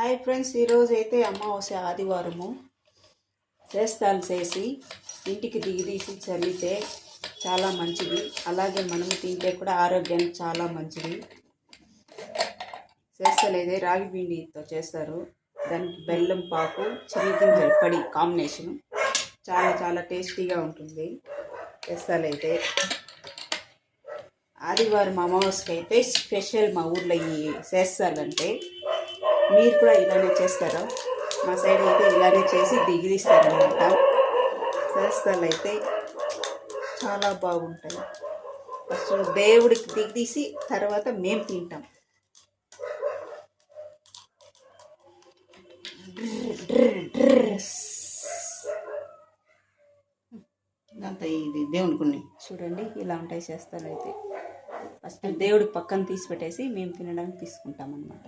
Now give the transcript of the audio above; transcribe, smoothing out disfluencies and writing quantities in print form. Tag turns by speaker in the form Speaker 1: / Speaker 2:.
Speaker 1: Hi friends, ఈరోజు అయితే అమావాస్య ఆదివారము చేస్తాలు చేసి ఇంటికి దిగిదీసి చల్లితే చాలా మంచిది. అలాగే మనం తింటే కూడా ఆరోగ్యానికి చాలా మంచిది. చేస్తాలు అయితే రాగి పిండితో చేస్తారు. దానికి బెల్లం పాకు చెనిగింజల పొడి కాంబినేషను చాలా చాలా టేస్టీగా ఉంటుంది. చేస్తాలు అయితే ఆదివారం అమావాస్యకి అయితే స్పెషల్ మా ఊర్లో ఈ చేస్తాలంటే. మీరు కూడా ఇలానే చేస్తారా? మా సైడ్ అయితే ఇలానే చేసి దిగిదిస్తారనమాట. చేస్తాలు అయితే చాలా బాగుంటాయి. ఫస్ట్ దేవుడికి దిగిదీసి తర్వాత మేము తింటాం.
Speaker 2: అంతా ఇది దేవునికి
Speaker 1: చూడండి, ఇలా ఉంటాయి చేస్తాలు అయితే. ఫస్ట్ దేవుడికి పక్కన తీసి పెట్టేసి మేము తినడానికి తీసుకుంటాం అన్నమాట.